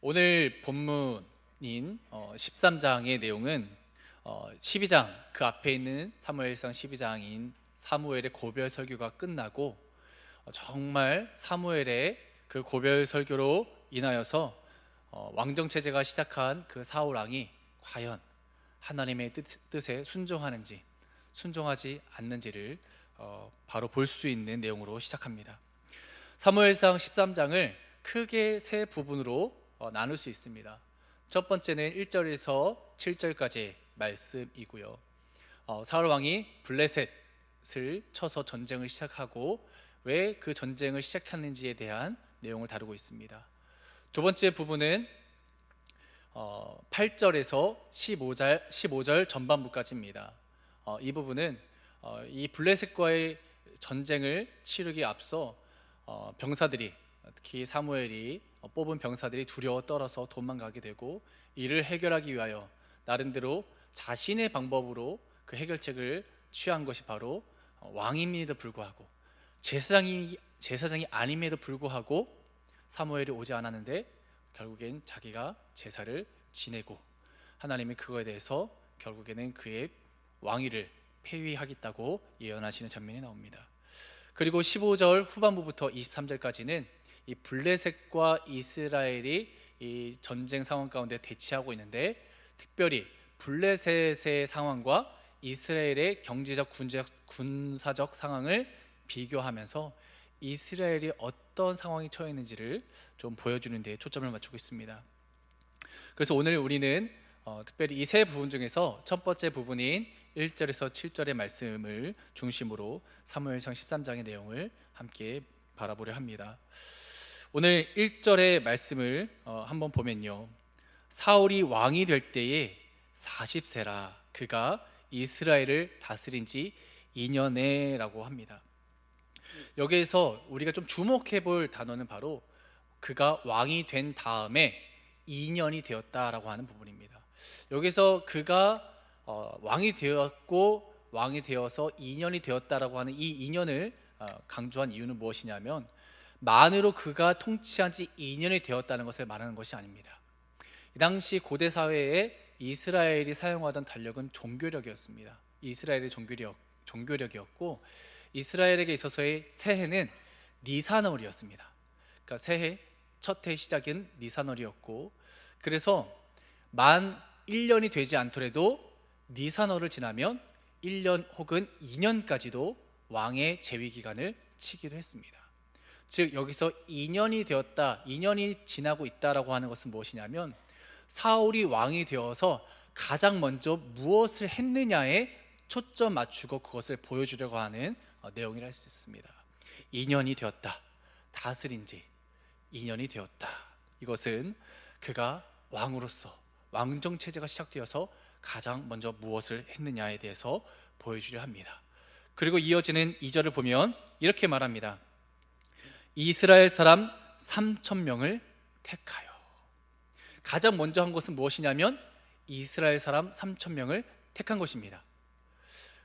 오늘 본문인 13장의 내용은 12장 그 앞에 있는 사무엘상 12장인 사무엘의 고별 설교가 끝나고 정말 사무엘의 그 고별 설교로 인하여서 왕정 체제가 시작한 그 사울 왕이 과연 하나님의 뜻에 순종하는지 순종하지 않는지를 바로 볼 수 있는 내용으로 시작합니다. 사무엘상 13장을 크게 세 부분으로 나눌 수 있습니다. 첫 번째는 1절에서 7절까지의 말씀이고요. 사울 왕이 블레셋을 쳐서 전쟁을 시작하고 왜 그 전쟁을 시작했는지에 대한 내용을 다루고 있습니다. 두 번째 부분은 8절에서 15절 전반부까지입니다. 이 부분은 이 블레셋과의 전쟁을 치르기에 앞서 병사들이, 특히 사무엘이 뽑은 병사들이 두려워 떨어서 도망가게 되고, 이를 해결하기 위하여 나름대로 자신의 방법으로 그 해결책을 취한 것이 바로 왕임에도 불구하고 제사장이 아님에도 불구하고 사무엘이 오지 않았는데 결국엔 자기가 제사를 지내고 하나님이 그거에 대해서 결국에는 그의 왕위를 폐위하겠다고 예언하시는 장면이 나옵니다. 그리고 15절 후반부부터 23절까지는 이 블레셋과 이스라엘이 이 전쟁 상황 가운데 대치하고 있는데, 특별히 블레셋의 상황과 이스라엘의 경제적 군사적 상황을 비교하면서 이스라엘이 어떤 상황에 처해 있는지를 좀 보여주는 데 초점을 맞추고 있습니다. 그래서 오늘 우리는 특별히 이 세 부분 중에서 첫 번째 부분인 1절에서 7절의 말씀을 중심으로 사무엘상 13장의 내용을 함께 바라보려 합니다. 오늘 1절의 말씀을 한번 보면요, 사울이 왕이 될 때에 40세라 그가 이스라엘을 다스린 지 2년에 라고 합니다. 여기에서 우리가 좀 주목해 볼 단어는 바로 그가 왕이 된 다음에 2년이 되었다라고 하는 부분입니다. 여기서 그가 왕이 되었고 왕이 되어서 2년이 되었다라고 하는 이 2년을 강조한 이유는 무엇이냐면, 만으로 그가 통치한 지 2년이 되었다는 것을 말하는 것이 아닙니다. 이 당시 고대 사회에 이스라엘이 사용하던 달력은 종교력이었습니다. 이스라엘의 종교력이었고, 이스라엘에게 있어서의 새해는 니산월이었습니다. 그러니까 새해 첫 해 시작은 니산월이었고, 그래서 만 1년이 되지 않더라도 니산월을 지나면 1년 혹은 2년까지도 왕의 재위 기간을 치기도 했습니다. 즉 여기서 2년이 되었다, 2년이 지나고 있다라고 하는 것은 무엇이냐면, 사울이 왕이 되어서 가장 먼저 무엇을 했느냐에 초점 맞추고 그것을 보여주려고 하는 내용이라 할 수 있습니다. 2년이 되었다, 다스린 지 2년이 되었다. 이것은 그가 왕으로서 왕정 체제가 시작되어서 가장 먼저 무엇을 했느냐에 대해서 보여주려 합니다. 그리고 이어지는 2절을 보면 이렇게 말합니다. 이스라엘 사람 3,000명을 택하여. 가장 먼저 한 것은 무엇이냐면 이스라엘 사람 3,000명을 택한 것입니다.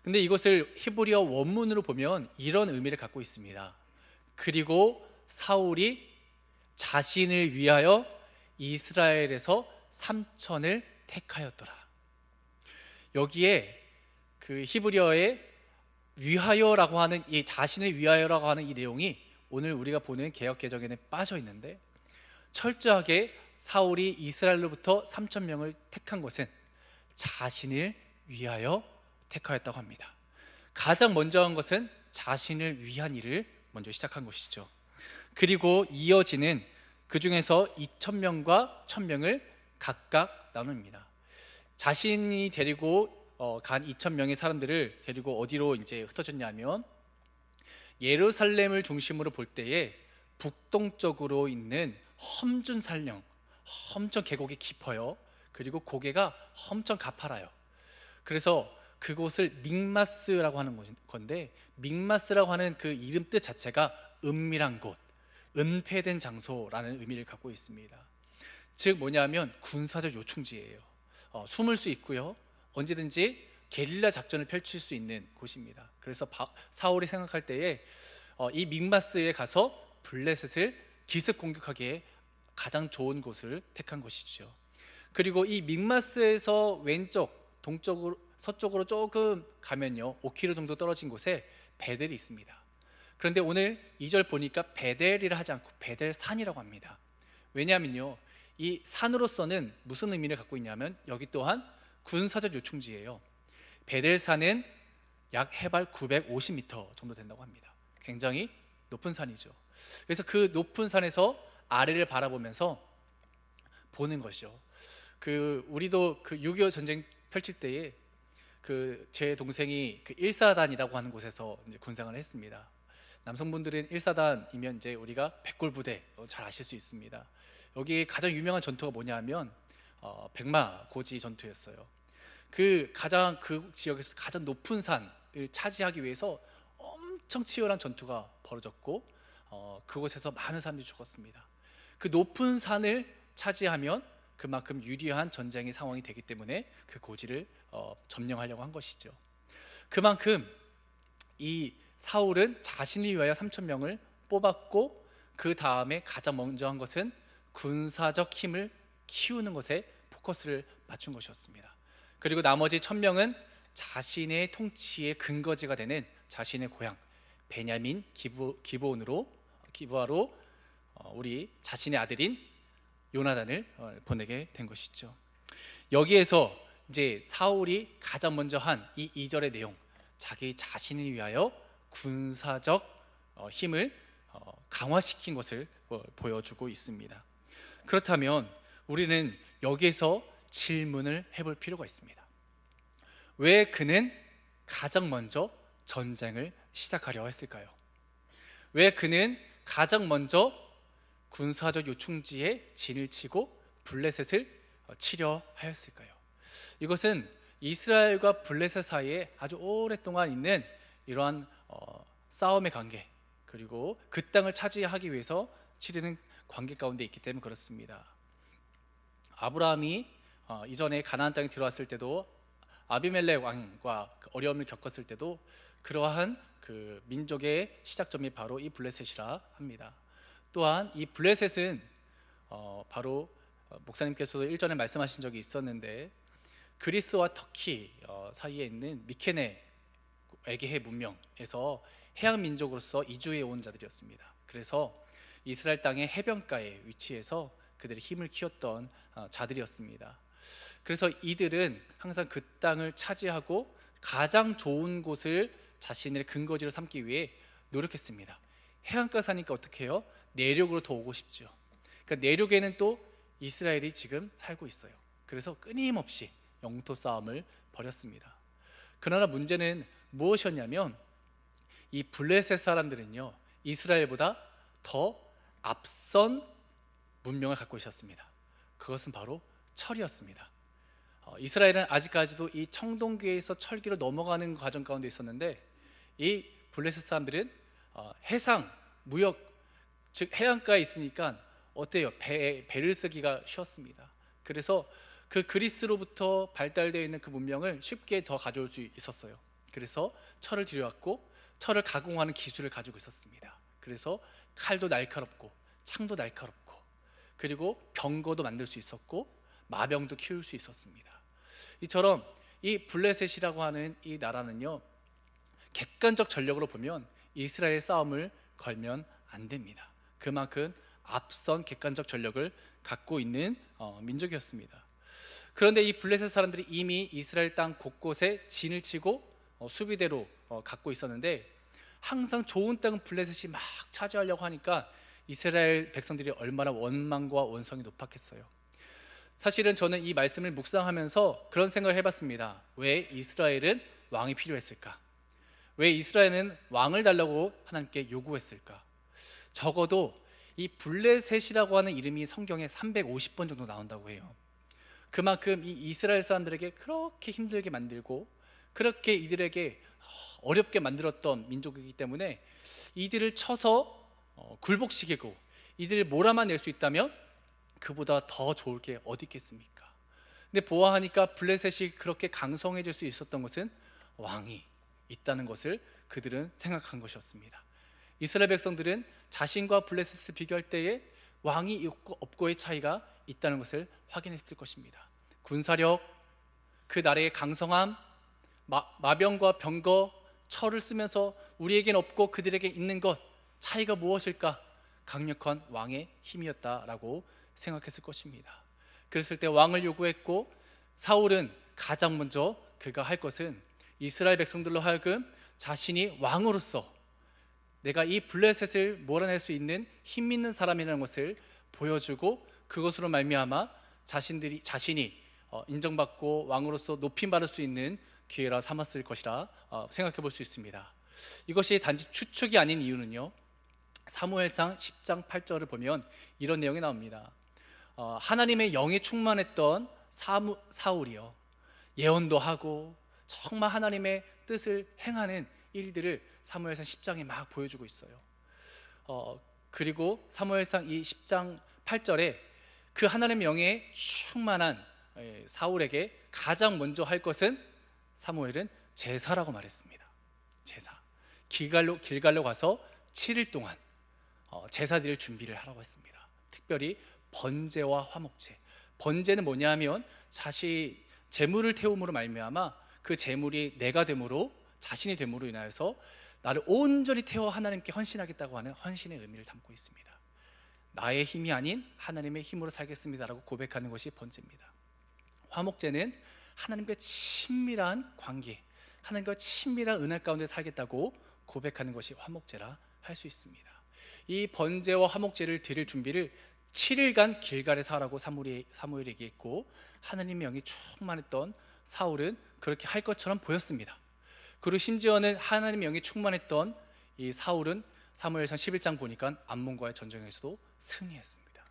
근데 이것을 히브리어 원문으로 보면 이런 의미를 갖고 있습니다. 그리고 사울이 자신을 위하여 이스라엘에서 3,000을 택하였더라. 여기에 그 히브리어의 위하여라고 하는 이 자신을 위하여라고 하는 이 내용이 오늘 우리가 보는 개역 개정에는 빠져 있는데, 철저하게 사울이 이스라엘로부터 3,000명을 택한 것은 자신을 위하여 택하였다고 합니다. 가장 먼저 한 것은 자신을 위한 일을 먼저 시작한 것이죠. 그리고 이어지는 그 중에서 2,000명과 1,000명을 각각 나눕니다. 자신이 데리고 간 2,000명의 사람들을 데리고 어디로 이제 흩어졌냐면, 예루살렘을 중심으로 볼 때에 북동쪽으로 있는 험준산령, 엄청 계곡이 깊어요. 그리고 고개가 엄청 가파라요. 그래서 그곳을 믹마스라고 하는 건데, 믹마스라고 하는 그 이름 뜻 자체가 은밀한 곳, 은폐된 장소라는 의미를 갖고 있습니다. 즉 뭐냐면 군사적 요충지예요. 숨을 수 있고요, 언제든지 게릴라 작전을 펼칠 수 있는 곳입니다. 그래서 사울이 생각할 때에 이 믹마스에 가서 블레셋을 기습 공격하기에 가장 좋은 곳을 택한 것이죠. 그리고 이 믹마스에서 왼쪽 동쪽으로 서쪽으로 조금 가면요 5km 정도 떨어진 곳에 베델이 있습니다. 그런데 오늘 2절 보니까 베델이라 하지 않고 베델산이라고 합니다. 왜냐하면요 이 산으로서는 무슨 의미를 갖고 있냐면 여기 또한 군사적 요충지예요. 베델산은 약 해발 950m 정도 된다고 합니다. 굉장히 높은 산이죠. 그래서 그 높은 산에서 아래를 바라보면서 보는 것이죠. 우리도 그 6.25 전쟁 펼칠 때에 제 동생이 1사단이라고 하는 곳에서 이제 군생활을 했습니다. 남성분들은 1사단이면 이제 우리가 백골부대 잘 아실 수 있습니다. 여기 가장 유명한 전투가 뭐냐면 백마고지 전투였어요. 그 지역에서 가장 높은 산을 차지하기 위해서 엄청 치열한 전투가 벌어졌고 그곳에서 많은 사람들이 죽었습니다. 그 높은 산을 차지하면 그만큼 유리한 전쟁의 상황이 되기 때문에 그 고지를 점령하려고 한 것이죠. 그만큼 이 사울은 자신을 위하여 3,000명을 뽑았고 그 다음에 가장 먼저 한 것은 군사적 힘을 키우는 것에 포커스를 맞춘 것이었습니다. 그리고 나머지 1,000명은 자신의 통치의 근거지가 되는 자신의 고향 베냐민 기브아로 우리 자신의 아들인 요나단을 보내게 된 것이죠. 여기에서 이제 사울이 가장 먼저 한 이 2절의 내용, 자기 자신을 위하여 군사적 힘을 강화시킨 것을 보여주고 있습니다. 그렇다면 우리는 여기에서 질문을 해볼 필요가 있습니다. 왜 그는 가장 먼저 전쟁을 시작하려 했을까요? 왜 그는 가장 먼저 군사적 요충지에 진을 치고 블레셋을 치려 하였을까요? 이것은 이스라엘과 블레셋 사이에 아주 오랫동안 있는 이러한 싸움의 관계, 그리고 그 땅을 차지하기 위해서 치르는 관계 가운데 있기 때문에 그렇습니다. 아브라함이 이전에 가나안 땅에 들어왔을 때도 아비멜렉 왕과 어려움을 겪었을 때도 그러한 그 민족의 시작점이 바로 이 블레셋이라 합니다. 또한 이 블레셋은 바로 목사님께서도 일전에 말씀하신 적이 있었는데 그리스와 터키 사이에 있는 미케네 에게해 문명에서 해양 민족으로서 이주해 온 자들이었습니다. 그래서 이스라엘 땅의 해변가에 위치해서 그들의 힘을 키웠던 자들이었습니다. 그래서 이들은 항상 그 땅을 차지하고 가장 좋은 곳을 자신의 근거지로 삼기 위해 노력했습니다. 해안가 사니까 어떻게 해요? 내륙으로 더 오고 싶죠. 그러니까 내륙에는 또 이스라엘이 지금 살고 있어요. 그래서 끊임없이 영토 싸움을 벌였습니다. 그러나 문제는 무엇이었냐면 이 블레셋 사람들은요 이스라엘보다 더 앞선 문명을 갖고 있었습니다. 그것은 바로 철이었습니다. 이스라엘은 아직까지도 이 청동기에서 철기로 넘어가는 과정 가운데 있었는데 이 블레셋 사람들은 해상 무역 즉 해안가에 있으니까 어때요? 배를 쓰기가 쉬웠습니다. 그래서 그 그리스로부터 발달되어 있는 그 문명을 쉽게 더 가져올 수 있었어요. 그래서 철을 들여왔고 철을 가공하는 기술을 가지고 있었습니다. 그래서 칼도 날카롭고 창도 날카롭고 그리고 병거도 만들 수 있었고 마병도 키울 수 있었습니다. 이처럼 이 블레셋이라고 하는 이 나라는요 객관적 전력으로 보면 이스라엘 싸움을 걸면 안 됩니다. 그만큼 앞선 객관적 전력을 갖고 있는 민족이었습니다. 그런데 이 블레셋 사람들이 이미 이스라엘 땅 곳곳에 진을 치고 수비대로 갖고 있었는데 항상 좋은 땅은 블레셋이 막 차지하려고 하니까 이스라엘 백성들이 얼마나 원망과 원성이 높았겠어요. 사실은 저는 이 말씀을 묵상하면서 그런 생각을 해봤습니다. 왜 이스라엘은 왕이 필요했을까? 왜 이스라엘은 왕을 달라고 하나님께 요구했을까? 적어도 이 블레셋이라고 하는 이름이 성경에 350번 정도 나온다고 해요. 그만큼 이 이스라엘 사람들에게 그렇게 힘들게 만들고 그렇게 이들에게 어렵게 만들었던 민족이기 때문에 이들을 쳐서 굴복시키고 이들을 몰아만 낼 수 있다면 그보다 더 좋을 게 어디 있겠습니까? 근데 보아하니까 블레셋이 그렇게 강성해질 수 있었던 것은 왕이 있다는 것을 그들은 생각한 것이었습니다. 이스라엘 백성들은 자신과 블레셋을 비교할 때에 왕이 있고 없고의 차이가 있다는 것을 확인했을 것입니다. 군사력, 그 나라의 강성함, 마병과 병거, 철을 쓰면서 우리에겐 없고 그들에게 있는 것, 차이가 무엇일까? 강력한 왕의 힘이었다라고 생각했을 것입니다. 그랬을 때 왕을 요구했고, 사울은 가장 먼저 그가 할 것은 이스라엘 백성들로 하여금 자신이 왕으로서 내가 이 블레셋을 몰아낼 수 있는 힘 있는 사람이라는 것을 보여주고, 그것으로 말미암아 자신이 인정받고 왕으로서 높임받을 수 있는 기회라 삼았을 것이라 생각해 볼 수 있습니다. 이것이 단지 추측이 아닌 이유는요, 사무엘상 10장 8절을 보면 이런 내용이 나옵니다. 하나님의 영이 충만했던 사울이요, 예언도 하고 정말 하나님의 뜻을 행하는 일들을 사무엘상 10장에 막 보여주고 있어요. 그리고 사무엘상 이 10장 8절에 그 하나님의 영에 충만한 사울에게 가장 먼저 할 것은, 사무엘은 제사라고 말했습니다. 제사. 길갈로 가서 7일 동안 제사 드릴 준비를 하라고 했습니다. 특별히 번제와 화목제. 번제는 뭐냐 하면 제물을 태움으로 말미암아 그 제물이 내가 됨으로, 자신이 됨으로 인하여서 나를 온전히 태워 하나님께 헌신하겠다고 하는 헌신의 의미를 담고 있습니다. 나의 힘이 아닌 하나님의 힘으로 살겠습니다라고 고백하는 것이 번제입니다. 화목제는 하나님과 친밀한 관계, 하나님과 친밀한 은혜 가운데 살겠다고 고백하는 것이 화목제라 할 수 있습니다. 이 번제와 화목제를 드릴 준비를 7일간 길갈에서 하라고 사무엘이 얘기했고, 하나님의 영이 충만했던 사울은 그렇게 할 것처럼 보였습니다. 그리고 심지어는 하나님의 영이 충만했던 이 사울은 사무엘상 11장 보니까 암몬과의 전쟁에서도 승리했습니다.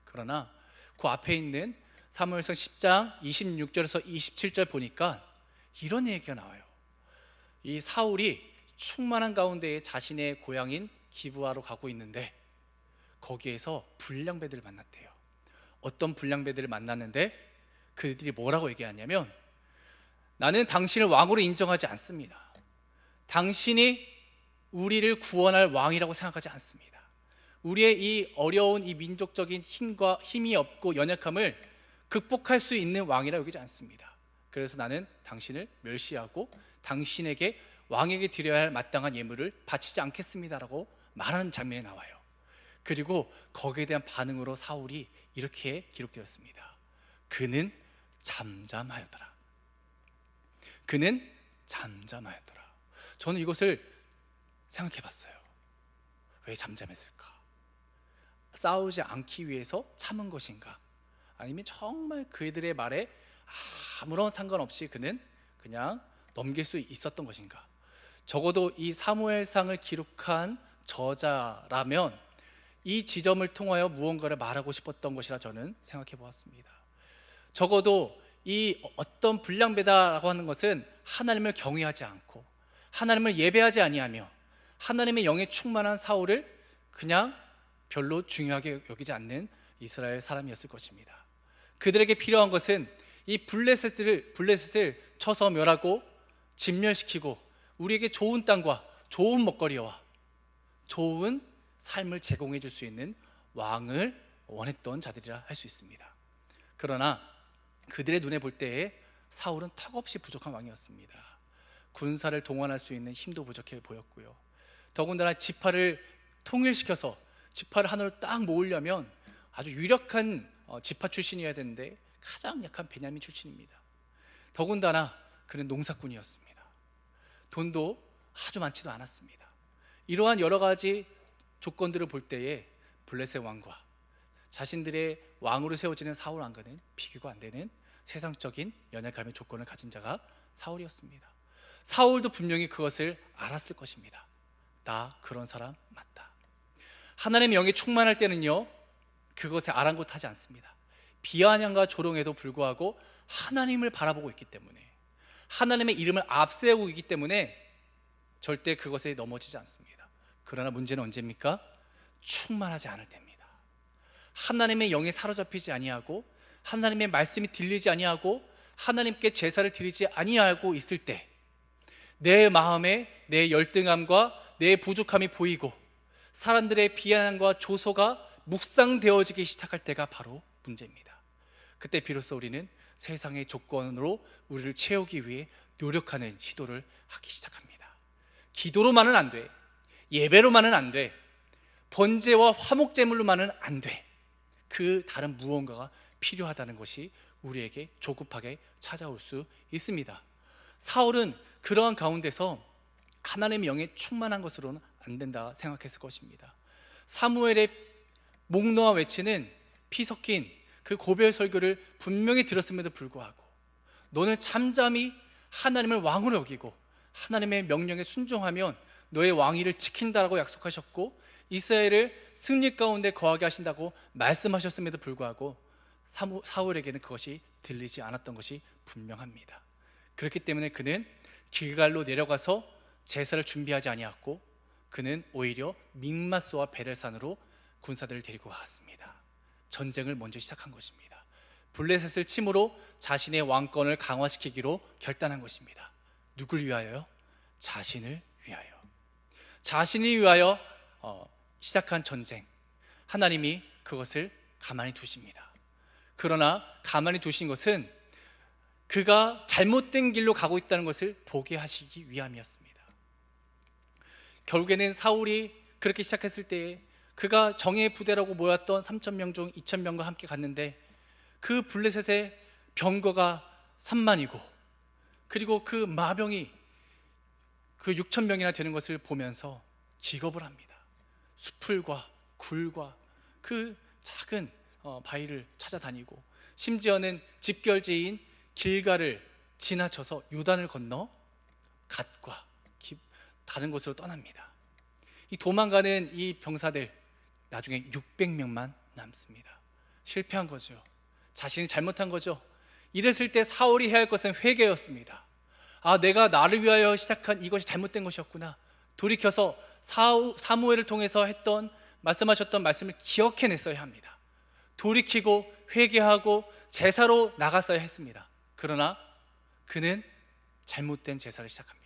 그러나 그 앞에 있는 사무엘상 10장 26절에서 27절 보니까 이런 얘기가 나와요. 이 사울이 충만한 가운데에 자신의 고향인 기브아로 가고 있는데, 거기에서 불량배들을 만났대요. 어떤 불량배들을 만났는데 그들이 뭐라고 얘기하냐면, 나는 당신을 왕으로 인정하지 않습니다. 당신이 우리를 구원할 왕이라고 생각하지 않습니다. 우리의 이 어려운 이 민족적인 힘이 없고 연약함을 극복할 수 있는 왕이라고 여기지 않습니다. 그래서 나는 당신을 멸시하고 당신에게 왕에게 드려야 할 마땅한 예물을 바치지 않겠습니다라고 말하는 장면이 나와요. 그리고 거기에 대한 반응으로 사울이 이렇게 기록되었습니다. 그는 잠잠하였더라. 그는 잠잠하였더라. 저는 이것을 생각해 봤어요. 왜 잠잠했을까? 싸우지 않기 위해서 참은 것인가? 아니면 정말 그들의 말에 아무런 상관없이 그는 그냥 넘길 수 있었던 것인가? 적어도 이 사무엘상을 기록한 저자라면 이 지점을 통하여 무언가를 말하고 싶었던 것이라 저는 생각해 보았습니다. 적어도 이 어떤 불량배다라고 하는 것은 하나님을 경외하지 않고 하나님을 예배하지 아니하며 하나님의 영에 충만한 사울을 그냥 별로 중요하게 여기지 않는 이스라엘 사람이었을 것입니다. 그들에게 필요한 것은 이 블레셋을 쳐서 멸하고 진멸시키고 우리에게 좋은 땅과 좋은 먹거리와 좋은 삶을 제공해 줄 수 있는 왕을 원했던 자들이라 할 수 있습니다. 그러나 그들의 눈에 볼 때에 사울은 턱없이 부족한 왕이었습니다. 군사를 동원할 수 있는 힘도 부족해 보였고요. 더군다나 지파를 통일시켜서 지파를 하나로 딱 모으려면 아주 유력한 지파 출신이어야 되는데 가장 약한 베냐민 출신입니다. 더군다나 그는 농사꾼이었습니다. 돈도 아주 많지도 않았습니다. 이러한 여러 가지 조건들을 볼 때에 블레셋 왕과 자신들의 왕으로 세워지는 사울 왕과는 비교가 안 되는 세상적인 연약함의 조건을 가진 자가 사울이었습니다. 사울도 분명히 그것을 알았을 것입니다. 나 그런 사람 맞다. 하나님의 영이 충만할 때는요, 그것에 아랑곳하지 않습니다. 비아냥과 조롱에도 불구하고 하나님을 바라보고 있기 때문에, 하나님의 이름을 앞세우고 있기 때문에 절대 그것에 넘어지지 않습니다. 그러나 문제는 언제입니까? 충만하지 않을 때입니다. 하나님의 영에 사로잡히지 아니하고 하나님의 말씀이 들리지 아니하고 하나님께 제사를 드리지 아니하고 있을 때 내 마음에 내 열등함과 내 부족함이 보이고 사람들의 비아냥과 조소가 묵상되어지기 시작할 때가 바로 문제입니다. 그때 비로소 우리는 세상의 조건으로 우리를 채우기 위해 노력하는 시도를 하기 시작합니다. 기도로만은 안 돼. 예배로만은 안 돼. 번제와 화목제물로만은 안 돼. 그 다른 무언가가 필요하다는 것이 우리에게 조급하게 찾아올 수 있습니다. 사울은 그러한 가운데서 하나님의 영에 충만한 것으로는 안 된다 생각했을 것입니다. 사무엘의 목 놓아 외치는 피 섞인 그 고별 설교를 분명히 들었음에도 불구하고 너는 잠잠히 하나님을 왕으로 여기고 하나님의 명령에 순종하면 너의 왕위를 지킨다라고 약속하셨고 이스라엘을 승리 가운데 거하게 하신다고 말씀하셨음에도 불구하고 사울에게는 그것이 들리지 않았던 것이 분명합니다. 그렇기 때문에 그는 길갈로 내려가서 제사를 준비하지 아니했고 그는 오히려 믹마스와 베델산으로 군사들을 데리고 갔습니다. 전쟁을 먼저 시작한 것입니다. 블레셋을 침으로 자신의 왕권을 강화시키기로 결단한 것입니다. 누굴 위하여요? 자신을 위하여. 자신을 위하여 시작한 전쟁, 하나님이 그것을 가만히 두십니다. 그러나 가만히 두신 것은 그가 잘못된 길로 가고 있다는 것을 보게 하시기 위함이었습니다. 결국에는 사울이 그렇게 시작했을 때에 그가 정예의 부대라고 모였던 3,000명 중 2,000명과 함께 갔는데 그 블레셋의 병거가 3만이고 그리고 그 마병이 그 6,000명이나 되는 것을 보면서 기겁을 합니다. 수풀과 굴과 그 작은 바위를 찾아다니고 심지어는 집결지인 길갈을 지나쳐서 요단을 건너 갓과 다른 곳으로 떠납니다. 이 도망가는 이 병사들 나중에 600명만 남습니다. 실패한 거죠. 자신이 잘못한 거죠. 이랬을 때 사울이 해야 할 것은 회개였습니다. 내가 나를 위하여 시작한 이것이 잘못된 것이었구나. 돌이켜서 사무엘을 통해서 말씀하셨던 말씀을 기억해냈어야 합니다. 돌이키고 회개하고 제사로 나갔어야 했습니다. 그러나 그는 잘못된 제사를 시작합니다.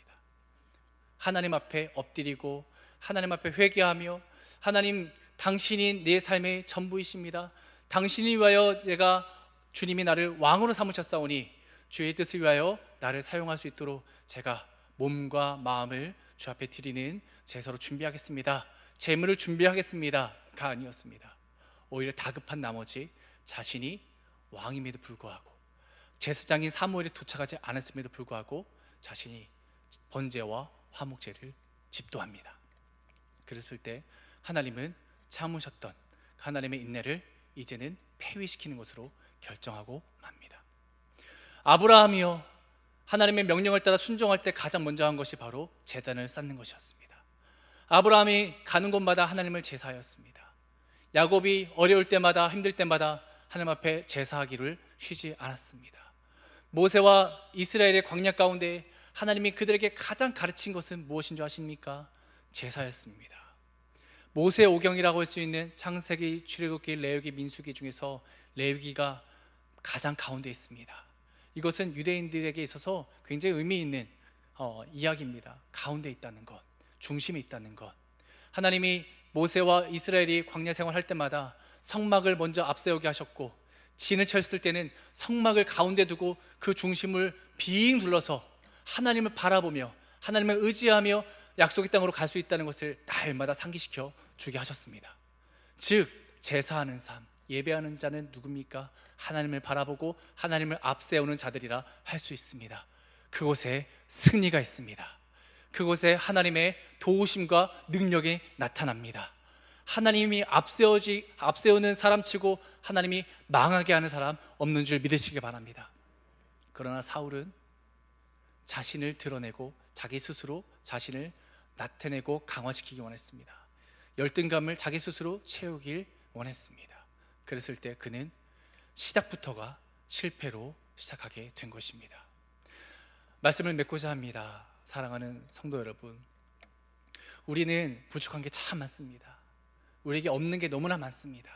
하나님 앞에 엎드리고 하나님 앞에 회개하며 하나님, 당신이 내 삶의 전부이십니다. 당신이 위하여 주님이 나를 왕으로 삼으셨사오니 주의 뜻을 위하여 나를 사용할 수 있도록 제가 몸과 마음을 주 앞에 드리는 제사로 준비하겠습니다. 제물을 준비하겠습니다가 아니었습니다. 오히려 다급한 나머지 자신이 왕임에도 불구하고 제사장인 사무엘이 도착하지 않았음에도 불구하고 자신이 번제와 화목제를 집도합니다. 그랬을 때 하나님은 참으셨던 하나님의 인내를 이제는 폐위시키는 것으로 결정하고 맙니다. 아브라함이요, 하나님의 명령을 따라 순종할 때 가장 먼저 한 것이 바로 제단을 쌓는 것이었습니다. 아브라함이 가는 곳마다 하나님을 제사하였습니다. 야곱이 어려울 때마다 힘들 때마다 하나님 앞에 제사하기를 쉬지 않았습니다. 모세와 이스라엘의 광야 가운데 하나님이 그들에게 가장 가르친 것은 무엇인 줄 아십니까? 제사였습니다. 모세 오경이라고 할 수 있는 창세기, 출애굽기, 레위기, 민수기 중에서 레위기가 가장 가운데 있습니다. 이것은 유대인들에게 있어서 굉장히 의미 있는 이야기입니다. 가운데 있다는 것, 중심에 있다는 것. 하나님이 모세와 이스라엘이 광야 생활할 때마다 성막을 먼저 앞세우게 하셨고 진을 쳤을 때는 성막을 가운데 두고 그 중심을 빙 둘러서 하나님을 바라보며 하나님을 의지하며 약속의 땅으로 갈 수 있다는 것을 날마다 상기시켜 주게 하셨습니다. 즉 제사하는 삶, 예배하는 자는 누굽니까? 하나님을 바라보고 하나님을 앞세우는 자들이라 할 수 있습니다. 그곳에 승리가 있습니다. 그곳에 하나님의 도우심과 능력이 나타납니다. 하나님이 앞세우는 사람치고 하나님이 망하게 하는 사람 없는 줄 믿으시기 바랍니다. 그러나 사울은 자신을 드러내고 자기 스스로 자신을 나타내고 강화시키기 원했습니다. 열등감을 자기 스스로 채우길 원했습니다. 그랬을 때 그는 시작부터가 실패로 시작하게 된 것입니다. 말씀을 맺고자 합니다. 사랑하는 성도 여러분, 우리는 부족한 게 참 많습니다. 우리에게 없는 게 너무나 많습니다.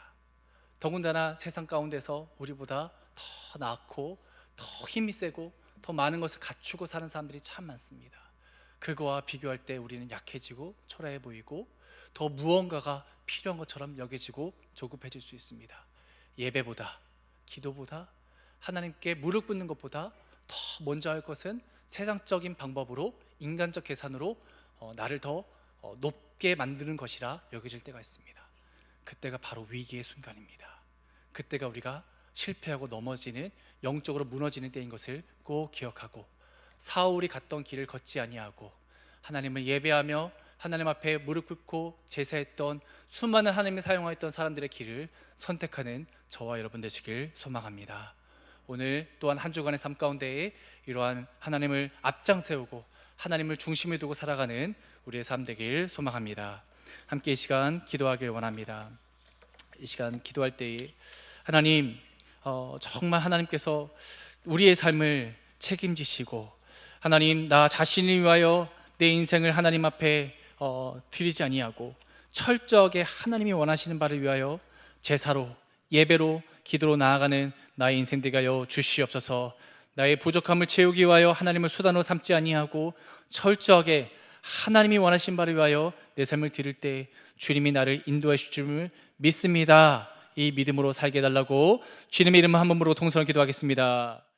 더군다나 세상 가운데서 우리보다 더 낫고 더 힘이 세고 더 많은 것을 갖추고 사는 사람들이 참 많습니다. 그거와 비교할 때 우리는 약해지고 초라해 보이고 더 무언가가 필요한 것처럼 여겨지고 조급해질 수 있습니다. 예배보다, 기도보다, 하나님께 무릎 꿇는 것보다 더 먼저 할 것은 세상적인 방법으로, 인간적 계산으로 나를 더 높게 만드는 것이라 여겨질 때가 있습니다. 그때가 바로 위기의 순간입니다. 그때가 우리가 실패하고 넘어지는, 영적으로 무너지는 때인 것을 꼭 기억하고, 사울이 갔던 길을 걷지 아니하고 하나님을 예배하며 하나님 앞에 무릎 꿇고 제사했던 수많은 하나님이 사용하였던 사람들의 길을 선택하는 저와 여러분 되시길 소망합니다. 오늘 또한 한 주간의 삶 가운데에 이러한 하나님을 앞장 세우고 하나님을 중심에 두고 살아가는 우리의 삶 되길 소망합니다. 함께 이 시간 기도하길 원합니다. 이 시간 기도할 때에 하나님, 정말 하나님께서 우리의 삶을 책임지시고, 하나님, 나 자신을 위하여 내 인생을 하나님 앞에 드리지 아니하고 철저하게 하나님이 원하시는 바를 위하여 제사로, 예배로, 기도로 나아가는 나의 인생 되게 하여 주시옵소서. 나의 부족함을 채우기 위하여 하나님을 수단으로 삼지 아니하고 철저하게 하나님이 원하신 바를 위하여 내 삶을 드릴 때 주님이 나를 인도해 주실 줄 믿습니다. 이 믿음으로 살게 해달라고 주님의 이름을 한 번 부르고 통성을 기도하겠습니다.